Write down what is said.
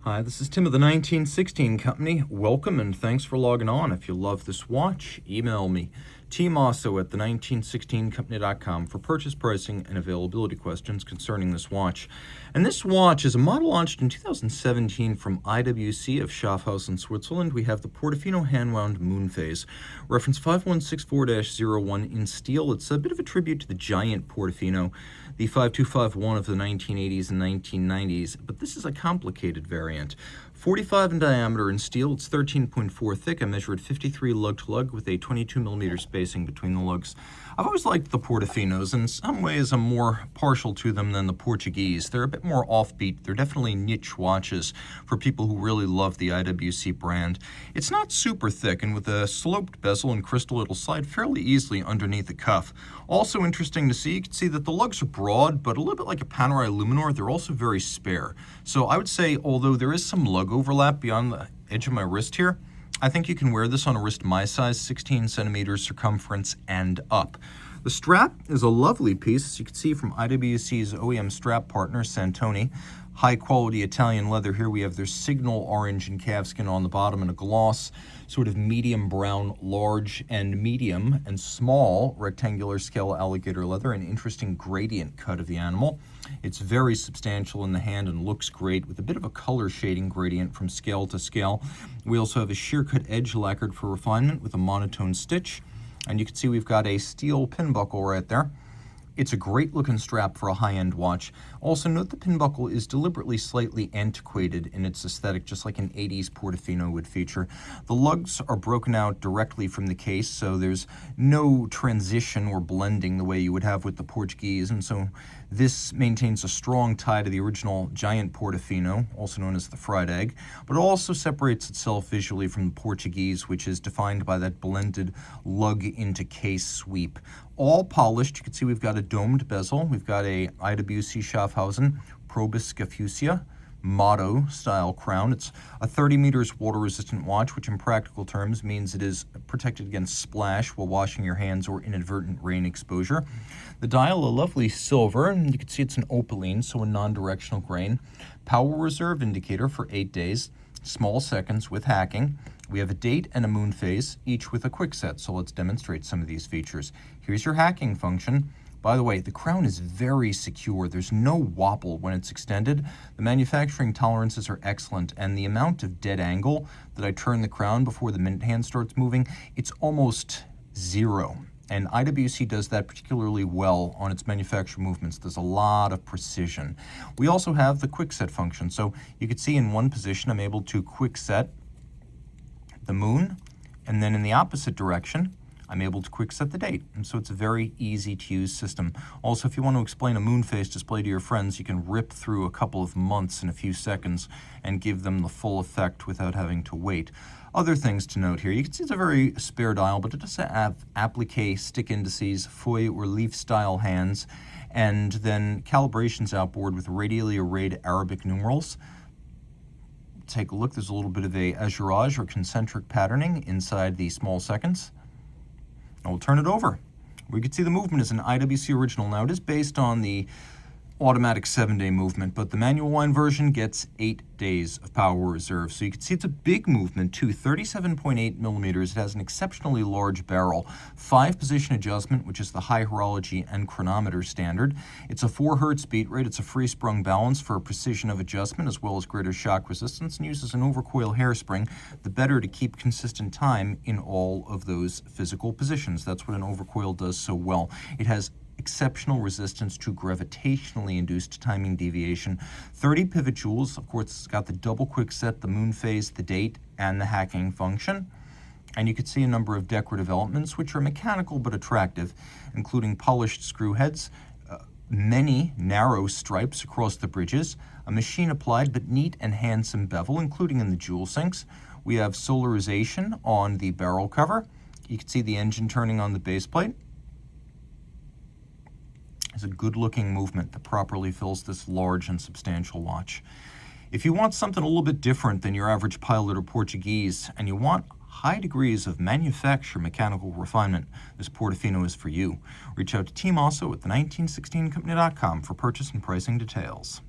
Hi, this is Tim of the 1916 Company. Welcome and thanks for logging on. If you love this watch, email me, Team Mosso at the1916company.com for purchase pricing and availability questions concerning this watch. And this watch is a model launched in 2017 from IWC of Schaffhausen, Switzerland. We have the Portofino hand-wound Moonphase, reference 5164-01 in steel. It's a bit of a tribute to the giant Portofino, the 5251 of the 1980s and 1990s, but this is a complicated variant. 45 in diameter in steel, it's 13.4 thick. I measured 53 lug-to-lug with a 22mm spacing between the lugs. I've always liked the Portofinos. In some ways, I'm more partial to them than the Portuguese. They're a bit more offbeat. They're definitely niche watches for people who really love the IWC brand. It's not super thick, and with a sloped bezel and crystal, it'll slide fairly easily underneath the cuff. Also interesting to see, you can see that the lugs are broad, but a little bit like a Panerai Luminor, they're also very spare. So I would say, although there is some lug overlap beyond the edge of my wrist here, I think you can wear this on a wrist my size, 16 centimeters circumference and up. The strap is a lovely piece, as you can see from IWC's OEM strap partner, Santoni. High quality Italian leather here. We have their signal orange and calfskin on the bottom and a gloss, sort of medium brown, large and medium and small rectangular scale alligator leather, an interesting gradient cut of the animal. It's very substantial in the hand and looks great with a bit of a color shading gradient from scale to scale. We also have a sheer cut edge lacquered for refinement with a monotone stitch. And you can see we've got a steel pin buckle right there. It's a great looking strap for a high-end watch. Also note the pin buckle is deliberately slightly antiquated in its aesthetic, just like an 80s Portofino would feature. The lugs are broken out directly from the case, so there's no transition or blending the way you would have with the Portuguese, and so this maintains a strong tie to the original giant Portofino, also known as the fried egg, but it also separates itself visually from the Portuguese, which is defined by that blended lug into case sweep. All polished. You can see we've got a domed bezel. We've got a IWC Schaffhausen Probus Scafusia motto style crown. It's a 30 meters water resistant watch, which in practical terms means it is protected against splash while washing your hands or inadvertent rain exposure. The dial, a lovely silver, and you can see it's an opaline, so a non-directional grain. Power reserve indicator for 8 days. Small seconds with hacking. We have a date and a Moonphase, each with a quick set, so let's demonstrate some of these features. Here's your hacking function. By the way, the crown is very secure. There's no wobble when it's extended. The manufacturing tolerances are excellent, and the amount of dead angle that I turn the crown before the minute hand starts moving, it's almost zero. And IWC does that particularly well on its manufacturing movements. There's a lot of precision. We also have the quick set function. So you can see in one position, I'm able to quick set the moon, and then in the opposite direction, I'm able to quick set the date. And so it's a very easy to use system. Also, if you want to explain a Moonphase display to your friends, you can rip through a couple of months in a few seconds and give them the full effect without having to wait. Other things to note here, you can see it's a very spare dial, but it does have applique stick indices, feuille or leaf style hands, and then calibrations outboard with radially arrayed Arabic numerals. Take a look, there's a little bit of a azurage or concentric patterning inside the small seconds. And we'll turn it over. We can see the movement is an IWC original. Now it is based on the automatic 7-day movement, but the manual wind version gets 8 days of power reserve. So you can see it's a big movement too, 37.8 millimeters. It has an exceptionally large barrel, 5-position adjustment, which is the high horology and chronometer standard. It's a 4 hertz beat rate. It's a free sprung balance for precision of adjustment as well as greater shock resistance, and uses an overcoil hairspring, the better to keep consistent time in all of those physical positions. That's what an overcoil does so well. It has exceptional resistance to gravitationally induced timing deviation. 30 pivot jewels. Of course, it's got the double quick set, the Moonphase, the date, and the hacking function. And you can see a number of decorative elements, which are mechanical but attractive, including polished screw heads, many narrow stripes across the bridges, a machine-applied but neat and handsome bevel, including in the jewel sinks. We have solarization on the barrel cover. You can see the engine turning on the base plate. It's a good-looking movement that properly fills this large and substantial watch. If you want something a little bit different than your average pilot or Portuguese, and you want high degrees of manufacturer mechanical refinement, this Portofino is for you. Reach out to Team Mosso at the1916company.com for purchase and pricing details.